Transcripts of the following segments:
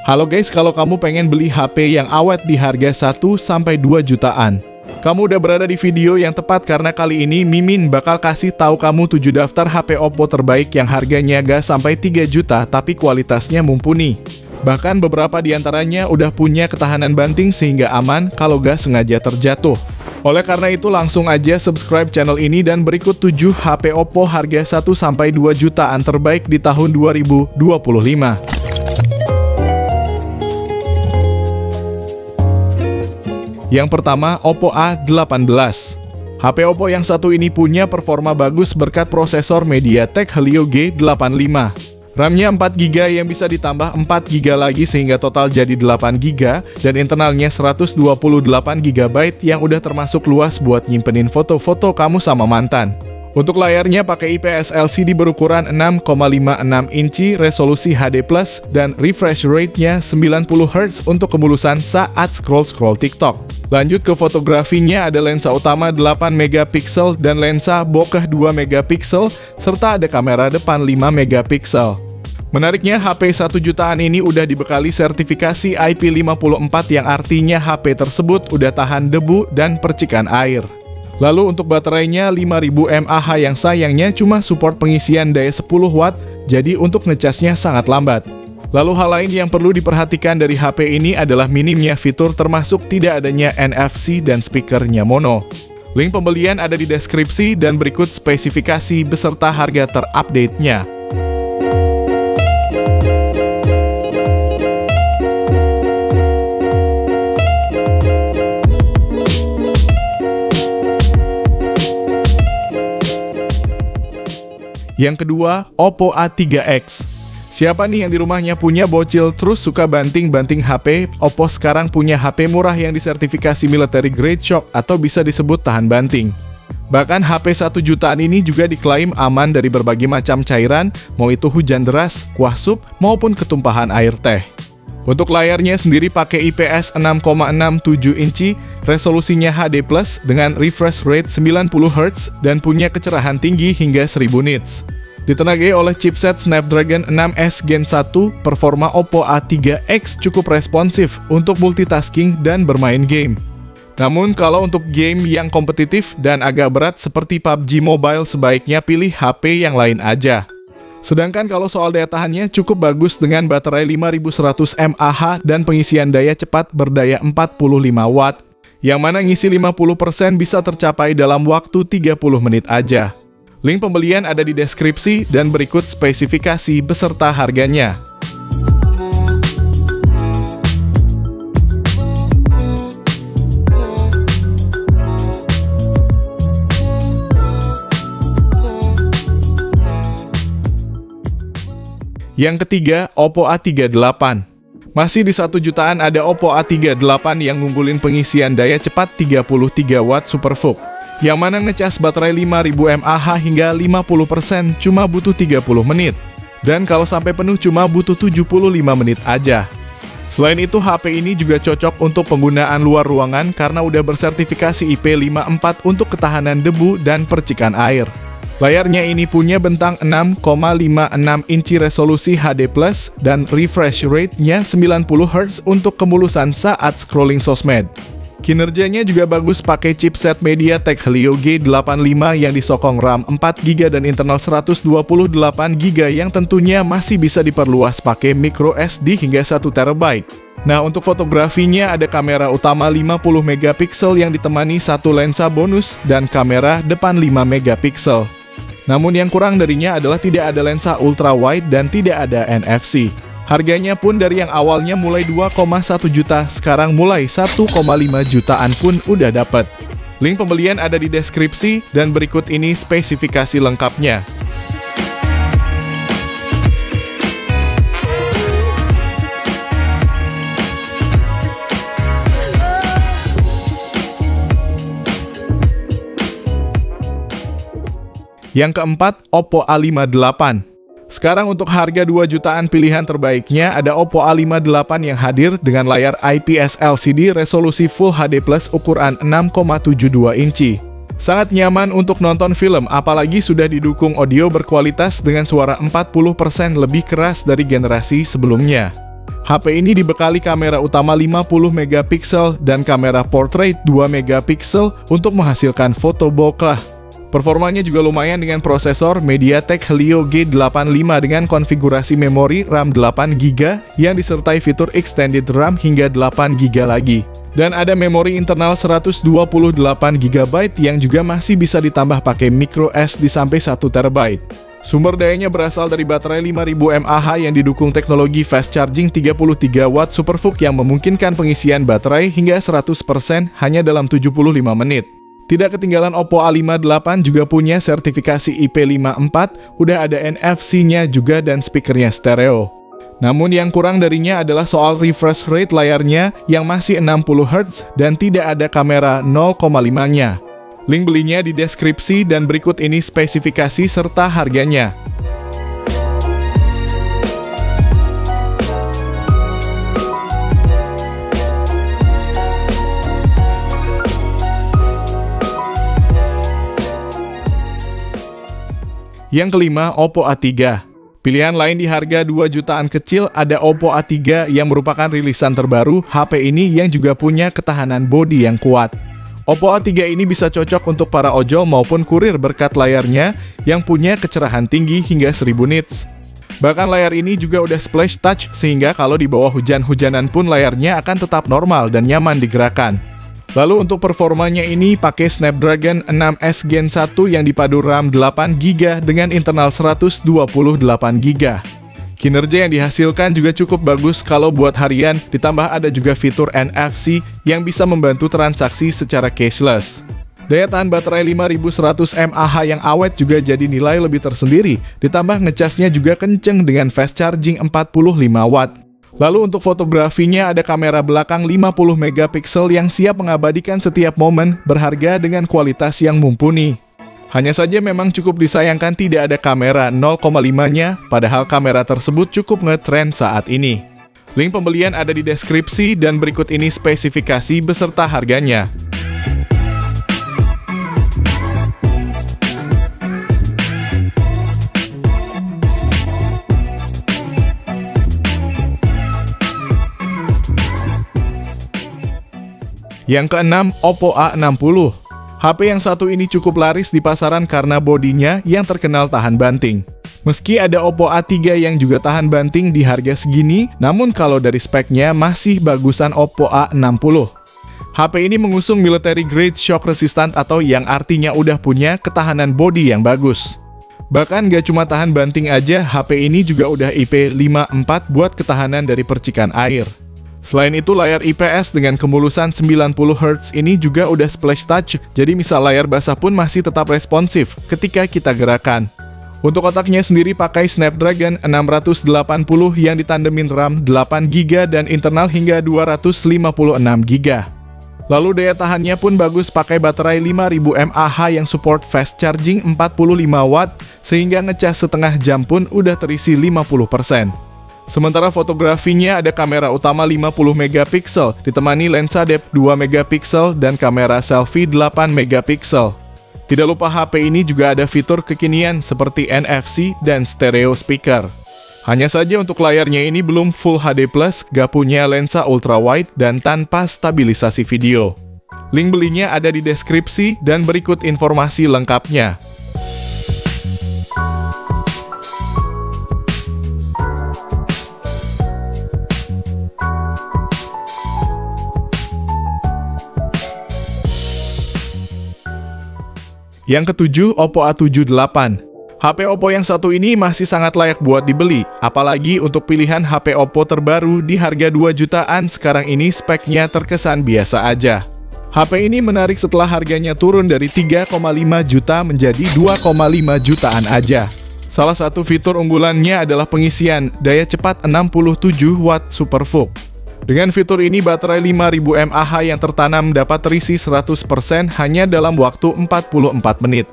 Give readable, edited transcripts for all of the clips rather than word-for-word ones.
Halo guys, kalau kamu pengen beli HP yang awet di harga 1-2 jutaan, kamu udah berada di video yang tepat karena kali ini Mimin bakal kasih tahu kamu 7 daftar HP Oppo terbaik yang harganya gak sampai 3 juta tapi kualitasnya mumpuni. Bahkan beberapa diantaranya udah punya ketahanan banting sehingga aman kalau gak sengaja terjatuh. Oleh karena itu langsung aja subscribe channel ini dan berikut 7 HP Oppo harga 1-2 jutaan terbaik di tahun 2025. Yang pertama, Oppo A18. HP Oppo yang satu ini punya performa bagus berkat prosesor MediaTek Helio G85. RAM-nya 4GB yang bisa ditambah 4GB lagi sehingga total jadi 8GB dan internalnya 128GB yang udah termasuk luas buat nyimpenin foto-foto kamu sama mantan. Untuk layarnya pakai IPS LCD berukuran 6,56 inci, resolusi HD+, dan refresh rate-nya 90Hz untuk kemulusan saat scroll-scroll TikTok. Lanjut ke fotografinya, ada lensa utama 8MP dan lensa bokeh 2MP, serta ada kamera depan 5MP. Menariknya, HP 1 jutaan ini udah dibekali sertifikasi IP54 yang artinya HP tersebut udah tahan debu dan percikan air. Lalu untuk baterainya 5000 mAh yang sayangnya cuma support pengisian daya 10 watt, jadi untuk ngecasnya sangat lambat. Lalu hal lain yang perlu diperhatikan dari HP ini adalah minimnya fitur termasuk tidak adanya NFC dan speakernya mono. Link pembelian ada di deskripsi dan berikut spesifikasi beserta harga terupdate-nya. Yang kedua, Oppo A3X. Siapa nih yang di rumahnya punya bocil terus suka banting-banting HP? Oppo sekarang punya HP murah yang disertifikasi military grade shock atau bisa disebut tahan banting. Bahkan HP 1 jutaan ini juga diklaim aman dari berbagai macam cairan, mau itu hujan deras, kuah sup, maupun ketumpahan air teh. Untuk layarnya sendiri pakai IPS 6,67 inci, resolusinya HD+, dengan refresh rate 90Hz dan punya kecerahan tinggi hingga 1000 nits. Ditenagai oleh chipset Snapdragon 6S Gen 1, performa Oppo A3X cukup responsif untuk multitasking dan bermain game. Namun kalau untuk game yang kompetitif dan agak berat seperti PUBG Mobile sebaiknya pilih HP yang lain aja. Sedangkan kalau soal daya tahannya cukup bagus dengan baterai 5100 mAh dan pengisian daya cepat berdaya 45 watt, yang mana ngisi 50% bisa tercapai dalam waktu 30 menit aja. Link pembelian ada di deskripsi dan berikut spesifikasi beserta harganya. Yang ketiga, Oppo A38. Masih di 1 jutaan ada Oppo A38 yang ngunggulin pengisian daya cepat 33 watt SuperVOOC, yang mana ngecas baterai 5000 mAh hingga 50% cuma butuh 30 menit. Dan kalau sampai penuh cuma butuh 75 menit aja. Selain itu, HP ini juga cocok untuk penggunaan luar ruangan karena udah bersertifikasi IP54 untuk ketahanan debu dan percikan air. Layarnya ini punya bentang 6,56 inci resolusi HD+, dan refresh rate-nya 90Hz untuk kemulusan saat scrolling sosmed. Kinerjanya juga bagus pakai chipset MediaTek Helio G85 yang disokong RAM 4GB dan internal 128GB yang tentunya masih bisa diperluas pakai micro SD hingga 1TB. Nah, untuk fotografinya ada kamera utama 50MP yang ditemani satu lensa bonus dan kamera depan 5MP. Namun yang kurang darinya adalah tidak ada lensa ultra wide dan tidak ada NFC. Harganya pun dari yang awalnya mulai 2,1 juta, sekarang mulai 1,5 jutaan pun udah dapet. Link pembelian ada di deskripsi dan berikut ini spesifikasi lengkapnya. Yang keempat, Oppo A58. Sekarang untuk harga 2 jutaan pilihan terbaiknya ada Oppo A58 yang hadir dengan layar IPS LCD resolusi Full HD Plus ukuran 6,72 inci. Sangat nyaman untuk nonton film, apalagi sudah didukung audio berkualitas dengan suara 40% lebih keras dari generasi sebelumnya. HP ini dibekali kamera utama 50 megapiksel dan kamera portrait 2 megapiksel untuk menghasilkan foto bokeh. Performanya juga lumayan dengan prosesor MediaTek Helio G85 dengan konfigurasi memori RAM 8GB yang disertai fitur Extended RAM hingga 8GB lagi. Dan ada memori internal 128GB yang juga masih bisa ditambah pakai microSD sampai 1TB. Sumber dayanya berasal dari baterai 5000 mAh yang didukung teknologi fast charging 33 watt SuperVOOC yang memungkinkan pengisian baterai hingga 100% hanya dalam 75 menit. Tidak ketinggalan Oppo A58 juga punya sertifikasi IP54, udah ada NFC-nya juga dan speakernya stereo. Namun yang kurang darinya adalah soal refresh rate layarnya yang masih 60Hz dan tidak ada kamera 0,5-nya. Link belinya di deskripsi dan berikut ini spesifikasi serta harganya. Yang kelima, Oppo A3. Pilihan lain di harga 2 jutaan kecil ada Oppo A3 yang merupakan rilisan terbaru HP ini yang juga punya ketahanan bodi yang kuat. Oppo A3 ini bisa cocok untuk para ojol maupun kurir berkat layarnya yang punya kecerahan tinggi hingga 1000 nits. Bahkan layar ini juga udah splash touch sehingga kalau di bawah hujan-hujanan pun layarnya akan tetap normal dan nyaman digerakkan. Lalu untuk performanya ini pakai Snapdragon 6S Gen 1 yang dipadu RAM 8GB dengan internal 128GB. Kinerja yang dihasilkan juga cukup bagus kalau buat harian, ditambah ada juga fitur NFC yang bisa membantu transaksi secara cashless. Daya tahan baterai 5100 mAh yang awet juga jadi nilai lebih tersendiri, ditambah ngecasnya juga kenceng dengan fast charging 45 watt. Lalu untuk fotografinya ada kamera belakang 50 megapiksel yang siap mengabadikan setiap momen berharga dengan kualitas yang mumpuni. Hanya saja memang cukup disayangkan tidak ada kamera 0,5-nya, padahal kamera tersebut cukup ngetrend saat ini. Link pembelian ada di deskripsi dan berikut ini spesifikasi beserta harganya. Yang keenam, Oppo A60. HP yang satu ini cukup laris di pasaran karena bodinya yang terkenal tahan banting. Meski ada Oppo A3 yang juga tahan banting di harga segini, namun kalau dari speknya masih bagusan Oppo A60. HP ini mengusung military grade shock resistant atau yang artinya udah punya ketahanan bodi yang bagus. Bahkan gak cuma tahan banting aja, HP ini juga udah IP54 buat ketahanan dari percikan air. Selain itu, layar IPS dengan kemulusan 90Hz ini juga udah splash touch, jadi misal layar basah pun masih tetap responsif ketika kita gerakan. Untuk otaknya sendiri pakai Snapdragon 680 yang ditandemin RAM 8GB dan internal hingga 256GB. Lalu daya tahannya pun bagus pakai baterai 5000 mAh yang support fast charging 45 watt, sehingga ngecas setengah jam pun udah terisi 50%. Sementara fotografinya ada kamera utama 50 megapiksel, ditemani lensa depth 2 megapiksel dan kamera selfie 8 megapiksel. Tidak lupa HP ini juga ada fitur kekinian seperti NFC dan stereo speaker. Hanya saja untuk layarnya ini belum Full HD+, gak punya lensa ultrawide dan tanpa stabilisasi video. Link belinya ada di deskripsi dan berikut informasi lengkapnya. Yang ketujuh, Oppo A78. HP Oppo yang satu ini masih sangat layak buat dibeli, apalagi untuk pilihan HP Oppo terbaru di harga 2 jutaan sekarang ini speknya terkesan biasa aja. HP ini menarik setelah harganya turun dari 3,5 juta menjadi 2,5 jutaan aja. Salah satu fitur unggulannya adalah pengisian daya cepat 67 watt SuperVOOC. Dengan fitur ini, baterai 5000 mAh yang tertanam dapat terisi 100% hanya dalam waktu 44 menit.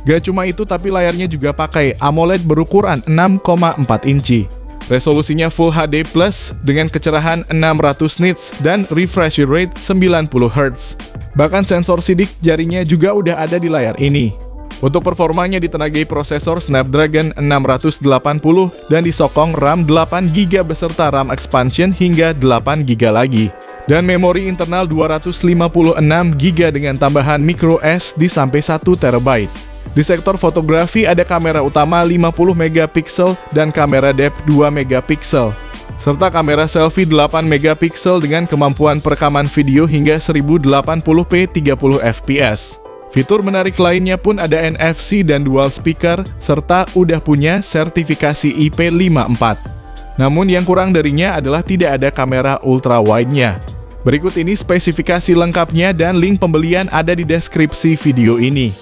Gak cuma itu, tapi layarnya juga pakai AMOLED berukuran 6,4 inci. Resolusinya Full HD Plus dengan kecerahan 600 nits dan refresh rate 90Hz. Bahkan sensor sidik jarinya juga udah ada di layar ini. Untuk performanya ditenagai prosesor Snapdragon 680 dan disokong RAM 8GB beserta RAM expansion hingga 8GB lagi. Dan memori internal 256GB dengan tambahan microSD sampai 1TB. Di sektor fotografi ada kamera utama 50MP dan kamera depth 2MP, serta kamera selfie 8MP dengan kemampuan perekaman video hingga 1080p 30fps. Fitur menarik lainnya pun ada NFC dan dual speaker, serta udah punya sertifikasi IP54. Namun yang kurang darinya adalah tidak ada kamera ultra wide-nya. Berikut ini spesifikasi lengkapnya dan link pembelian ada di deskripsi video ini.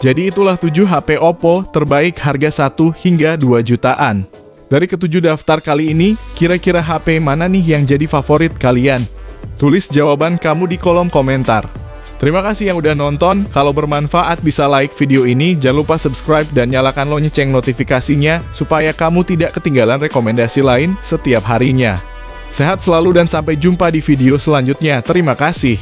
Jadi itulah 7 HP Oppo terbaik harga 1 hingga 2 jutaan. Dari ke-7 daftar kali ini, kira-kira HP mana nih yang jadi favorit kalian? Tulis jawaban kamu di kolom komentar. Terima kasih yang udah nonton, kalau bermanfaat bisa like video ini, jangan lupa subscribe dan nyalakan lonceng notifikasinya, supaya kamu tidak ketinggalan rekomendasi lain setiap harinya. Sehat selalu dan sampai jumpa di video selanjutnya, terima kasih.